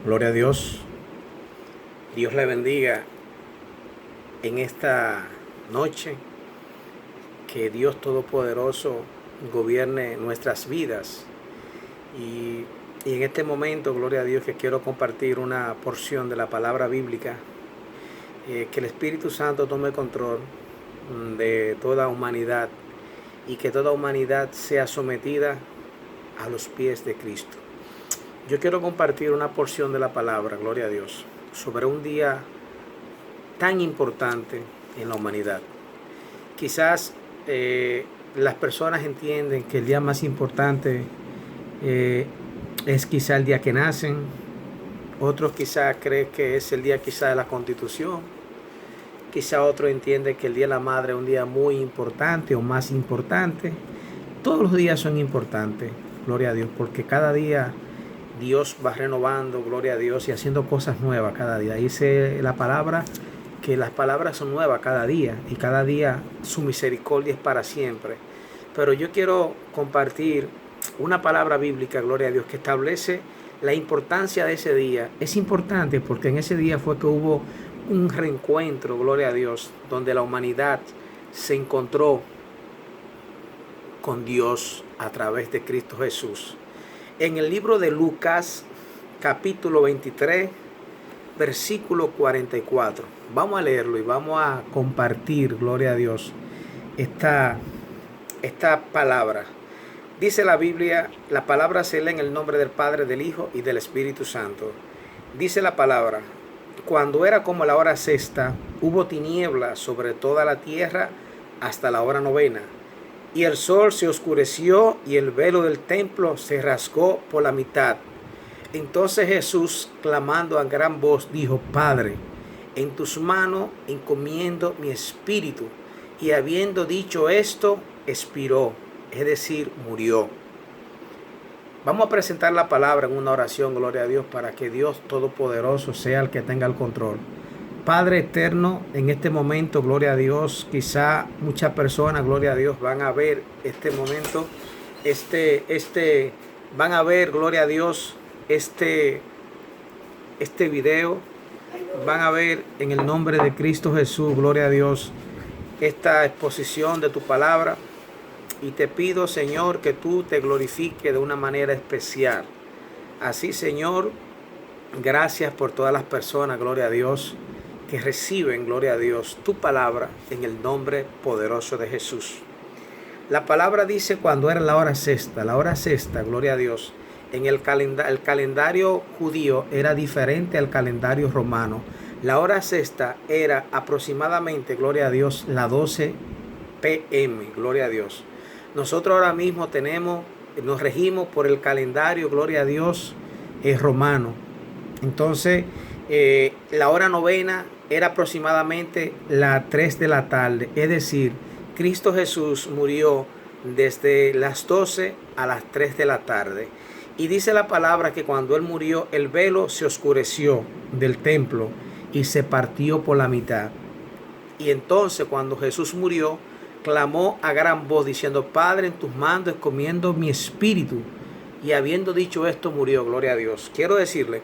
Gloria a Dios. Dios le bendiga en esta noche. Que Dios Todopoderoso gobierne nuestras vidas. Y en este momento, gloria a Dios, que quiero compartir una porción de la palabra bíblica. Que el Espíritu Santo tome control de toda humanidad y que toda humanidad sea sometida a los pies de Cristo. Yo quiero compartir una porción de la palabra, gloria a Dios, sobre un día tan importante en la humanidad. Quizás las personas entienden que el día más importante es quizá el día que nacen. Otros quizás creen que es el día quizá de la Constitución. Quizá otro entiende que el Día de la Madre es un día muy importante o más importante. Todos los días son importantes, gloria a Dios, porque cada día Dios va renovando, gloria a Dios, y haciendo cosas nuevas cada día. Dice la palabra que las palabras son nuevas cada día y cada día su misericordia es para siempre. Pero yo quiero compartir una palabra bíblica, gloria a Dios, que establece la importancia de ese día. Es importante porque en ese día fue que hubo un reencuentro, gloria a Dios, donde la humanidad se encontró con Dios a través de Cristo Jesús. En el libro de Lucas, capítulo 23, versículo 44. Vamos a leerlo y vamos a compartir, gloria a Dios, esta palabra. Dice la Biblia, la palabra se lee en el nombre del Padre, del Hijo y del Espíritu Santo. Dice la palabra: cuando era como la hora sexta, hubo tinieblas sobre toda la tierra hasta la hora novena. Y el sol se oscureció y el velo del templo se rasgó por la mitad. Entonces Jesús, clamando a gran voz, dijo: Padre, en tus manos encomiendo mi espíritu. Y habiendo dicho esto, expiró, es decir, murió. Vamos a presentar la palabra en una oración, gloria a Dios, para que Dios Todopoderoso sea el que tenga el control. Padre eterno, en este momento, gloria a Dios, quizá muchas personas, gloria a Dios, van a ver este momento, van a ver, gloria a Dios, este video, van a ver en el nombre de Cristo Jesús, gloria a Dios, esta exposición de tu palabra. Y te pido, Señor, que tú te glorifiques de una manera especial. Así, Señor, gracias por todas las personas, gloria a Dios, que reciben, gloria a Dios, tu palabra en el nombre poderoso de Jesús. La palabra dice cuando era la hora sexta, gloria a Dios. En el calendario judío era diferente al calendario romano. La hora sexta era aproximadamente, gloria a Dios, las 12 p.m., gloria a Dios. Nosotros ahora mismo nos regimos por el calendario, gloria a Dios, romano. Entonces, la hora novena era aproximadamente las 3 de la tarde. Es decir, Cristo Jesús murió desde las 12 a las 3 de la tarde. Y dice la palabra que cuando Él murió, el velo se oscureció del templo y se partió por la mitad. Y entonces, cuando Jesús murió, clamó a gran voz diciendo: Padre, en tus manos encomiendo mi espíritu. Y habiendo dicho esto, murió, gloria a Dios. Quiero decirle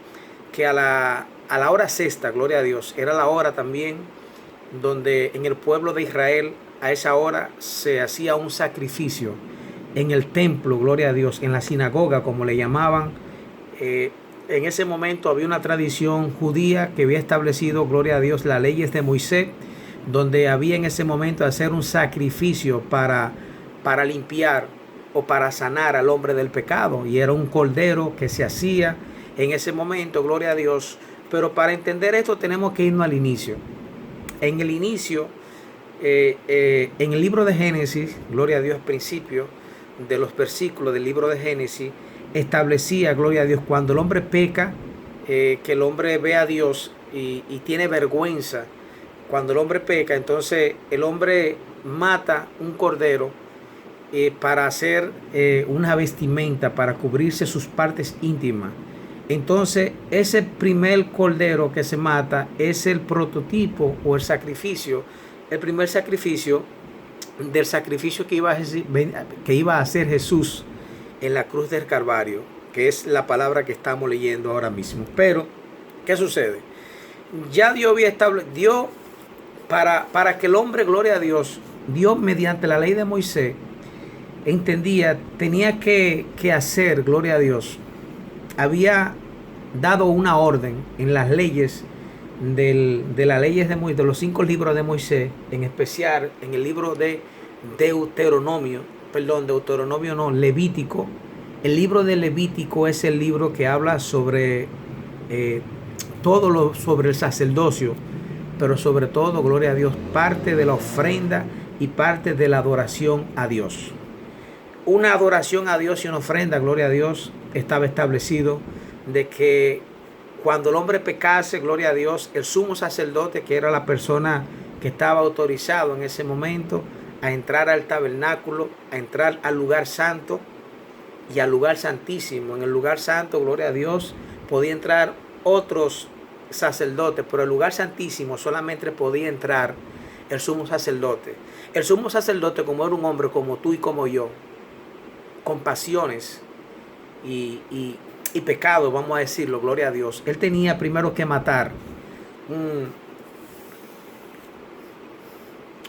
que a la hora sexta, gloria a Dios, era la hora también donde en el pueblo de Israel a esa hora se hacía un sacrificio en el templo, gloria a Dios, en la sinagoga, como le llamaban. En ese momento había una tradición judía que había establecido, gloria a Dios, las leyes de Moisés, donde había en ese momento hacer un sacrificio para limpiar o para sanar al hombre del pecado. Y era un cordero que se hacía en ese momento, gloria a Dios. Pero para entender esto tenemos que irnos al inicio. En el inicio, en el libro de Génesis, gloria a Dios, principio de los versículos del libro de Génesis, establecía, gloria a Dios, cuando el hombre peca, que el hombre ve a Dios y tiene vergüenza. Cuando el hombre peca, entonces el hombre mata un cordero para hacer una vestimenta, para cubrirse sus partes íntimas. Entonces, ese primer cordero que se mata es el prototipo o el sacrificio, el primer sacrificio del sacrificio que iba a hacer Jesús en la cruz del Calvario. que es la palabra que estamos leyendo ahora mismo. Pero, ¿qué sucede? Ya Dios había establecido, para que el hombre, gloria a Dios, Dios mediante la ley de Moisés, entendía, tenía que hacer, gloria a Dios, había dado una orden en las leyes de las leyes de Moisés, de los 5 libros de Moisés, en especial en el libro de Levítico. El libro de Levítico es el libro que habla sobre sobre el sacerdocio, pero sobre todo, gloria a Dios, parte de la ofrenda y parte de la adoración a Dios. Una adoración a Dios y una ofrenda, gloria a Dios, estaba establecido de que cuando el hombre pecase, gloria a Dios, el sumo sacerdote, que era la persona que estaba autorizado en ese momento a entrar al tabernáculo, a entrar al lugar santo y al lugar santísimo. En el lugar santo, gloria a Dios, podía entrar otros sacerdotes, pero el lugar santísimo solamente podía entrar el sumo sacerdote. El sumo sacerdote, como era un hombre como tú y como yo, con pasiones y pecado, vamos a decirlo, gloria a Dios, él tenía primero que matar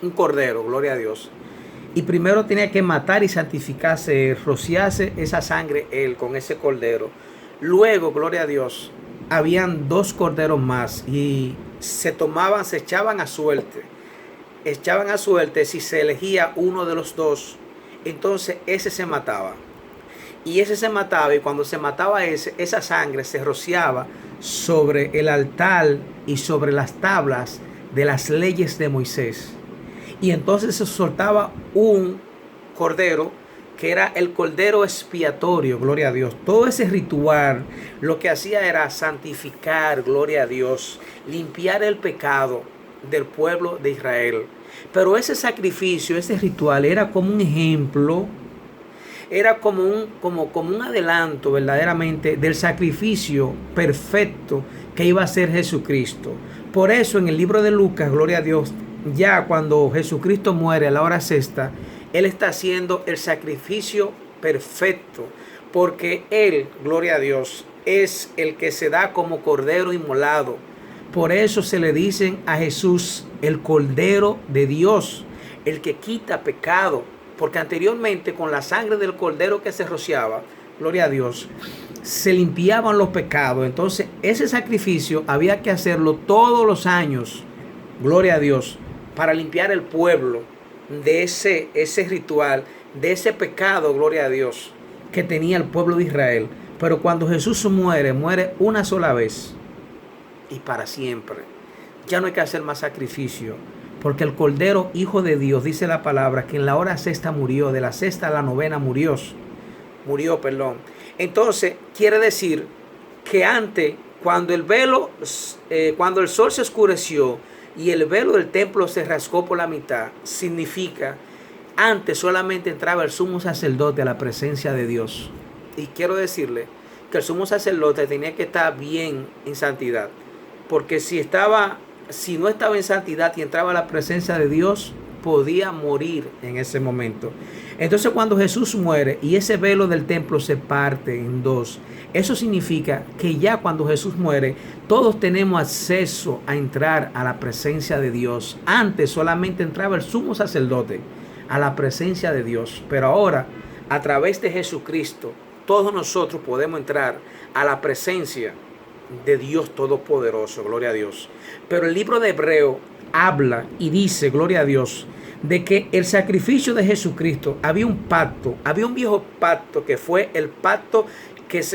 un cordero, gloria a Dios. Y primero tenía que matar y santificarse, rociarse esa sangre él con ese cordero. Luego, gloria a Dios, habían 2 corderos más y se echaban a suerte. Echaban a suerte, si se elegía uno de los 2, entonces ese se mataba. Y ese se mataba, y cuando se mataba esa sangre se rociaba sobre el altar y sobre las tablas de las leyes de Moisés. Y entonces se soltaba un cordero, que era el cordero expiatorio, gloria a Dios. Todo ese ritual lo que hacía era santificar, gloria a Dios, limpiar el pecado del pueblo de Israel. Pero ese sacrificio, ese ritual era como un ejemplo, era como un adelanto verdaderamente del sacrificio perfecto que iba a ser Jesucristo. Por eso en el libro de Lucas, gloria a Dios, ya cuando Jesucristo muere a la hora sexta, Él está haciendo el sacrificio perfecto, porque Él, gloria a Dios, es el que se da como cordero inmolado. Por eso se le dicen a Jesús el Cordero de Dios, el que quita pecado. Porque anteriormente con la sangre del cordero que se rociaba, gloria a Dios, se limpiaban los pecados. Entonces ese sacrificio había que hacerlo todos los años, gloria a Dios, para limpiar el pueblo de ese ritual, de ese pecado, gloria a Dios, que tenía el pueblo de Israel. Pero cuando Jesús muere una sola vez y para siempre. Ya no hay que hacer más sacrificio, porque el Cordero, Hijo de Dios, dice la palabra, que en la hora sexta murió, de la sexta a la novena murió. Entonces, quiere decir que antes, cuando el sol se oscureció y el velo del templo se rasgó por la mitad, significa, antes solamente entraba el sumo sacerdote a la presencia de Dios. Y quiero decirle que el sumo sacerdote tenía que estar bien en santidad, porque si no estaba en santidad y entraba a la presencia de Dios, podía morir en ese momento. Entonces cuando Jesús muere y ese velo del templo se parte en 2, eso significa que ya cuando Jesús muere, todos tenemos acceso a entrar a la presencia de Dios. Antes solamente entraba el sumo sacerdote a la presencia de Dios, pero ahora a través de Jesucristo todos nosotros podemos entrar a la presencia de Dios Todopoderoso, gloria a Dios. Pero el libro de Hebreo habla y dice, gloria a Dios, de que el sacrificio de Jesucristo, había un pacto, había un viejo pacto que fue el pacto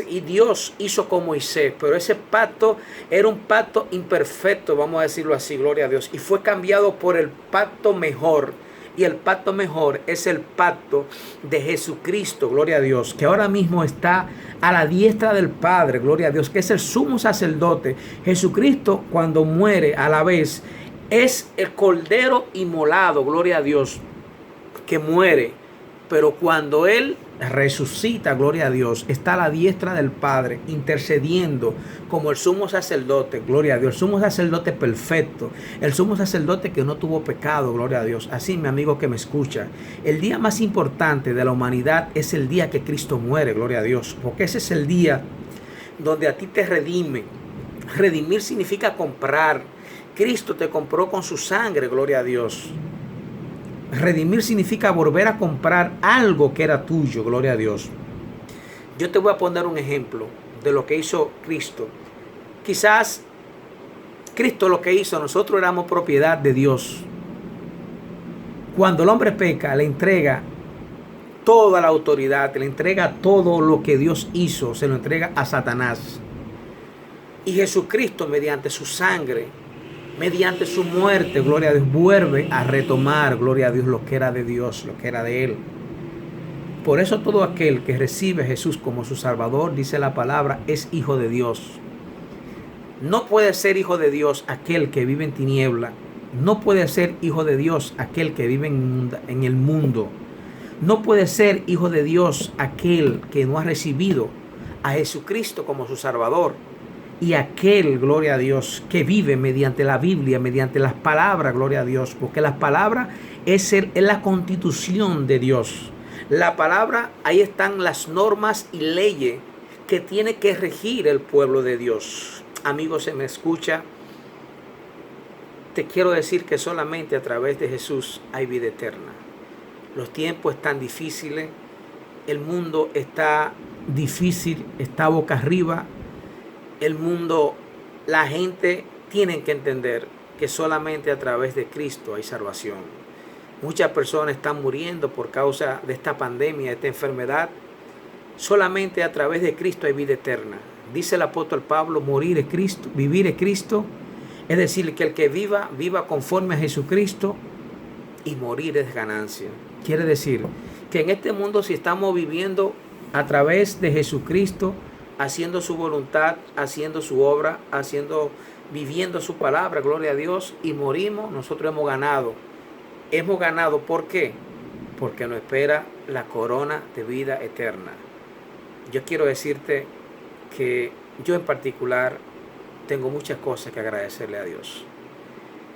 y Dios hizo con Moisés, pero ese pacto era un pacto imperfecto, vamos a decirlo así, gloria a Dios, y fue cambiado por el pacto mejor. Y el pacto mejor es el pacto de Jesucristo, gloria a Dios, que ahora mismo está a la diestra del Padre, gloria a Dios, que es el sumo sacerdote. Jesucristo, cuando muere a la vez, es el cordero inmolado, gloria a Dios, que muere. Pero cuando Él resucita, gloria a Dios, está a la diestra del Padre, intercediendo como el sumo sacerdote, gloria a Dios, el sumo sacerdote perfecto, el sumo sacerdote que no tuvo pecado, gloria a Dios. Así, mi amigo que me escucha, el día más importante de la humanidad es el día que Cristo muere, gloria a Dios, porque ese es el día donde a ti te redime. Redimir significa comprar. Cristo te compró con su sangre, gloria a Dios. Redimir significa volver a comprar algo que era tuyo, gloria a Dios. Yo te voy a poner un ejemplo de lo que hizo Cristo. Quizás Cristo lo que hizo, nosotros éramos propiedad de Dios. Cuando el hombre peca, le entrega toda la autoridad, le entrega todo lo que Dios hizo, se lo entrega a Satanás. Y Jesucristo, mediante su sangre, mediante su muerte, gloria a Dios, vuelve a retomar, gloria a Dios, lo que era de Dios, lo que era de Él. Por eso todo aquel que recibe a Jesús como su Salvador, dice la palabra, es hijo de Dios. No puede ser hijo de Dios aquel que vive en tiniebla. No puede ser hijo de Dios aquel que vive en el mundo. No puede ser hijo de Dios aquel que no ha recibido a Jesucristo como su Salvador. Y aquel, gloria a Dios, que vive mediante la Biblia, mediante las palabras, gloria a Dios, porque las palabras es la constitución de Dios. La palabra, ahí están las normas y leyes que tiene que regir el pueblo de Dios. Amigos, se me escucha, te quiero decir que solamente a través de Jesús hay vida eterna. Los tiempos están difíciles, el mundo está difícil, está boca arriba. El mundo, la gente tiene que entender que solamente a través de Cristo hay salvación. Muchas personas están muriendo por causa de esta pandemia, de esta enfermedad. Solamente a través de Cristo hay vida eterna. Dice el apóstol Pablo, morir es Cristo, vivir es Cristo. Es decir, que el que viva, viva conforme a Jesucristo, y morir es ganancia. Quiere decir que en este mundo, si estamos viviendo a través de Jesucristo, haciendo su voluntad, haciendo su obra, viviendo su palabra, gloria a Dios, y morimos, nosotros hemos ganado. Hemos ganado, ¿por qué? Porque nos espera la corona de vida eterna. Yo quiero decirte que yo en particular tengo muchas cosas que agradecerle a Dios.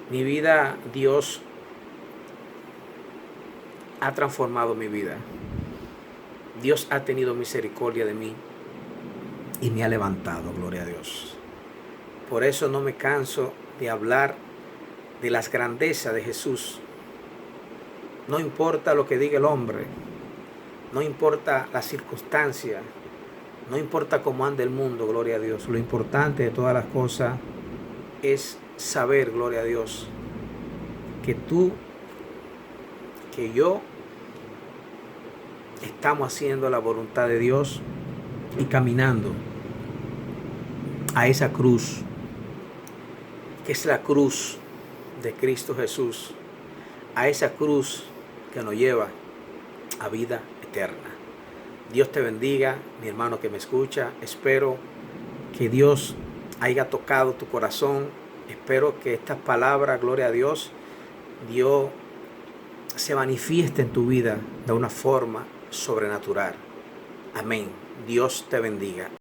Mi vida, Dios ha transformado mi vida. Dios ha tenido misericordia de mí y me ha levantado, gloria a Dios. Por eso no me canso de hablar de las grandezas de Jesús. No importa lo que diga el hombre, no importa la circunstancia, no importa cómo ande el mundo, gloria a Dios. Lo importante de todas las cosas es saber, gloria a Dios, que tú, que yo, estamos haciendo la voluntad de Dios y caminando a esa cruz, que es la cruz de Cristo Jesús, a esa cruz que nos lleva a vida eterna. Dios te bendiga, mi hermano que me escucha. Espero que Dios haya tocado tu corazón. Espero que estas palabras, gloria a Dios, Dios se manifieste en tu vida de una forma sobrenatural. Amén. Dios te bendiga.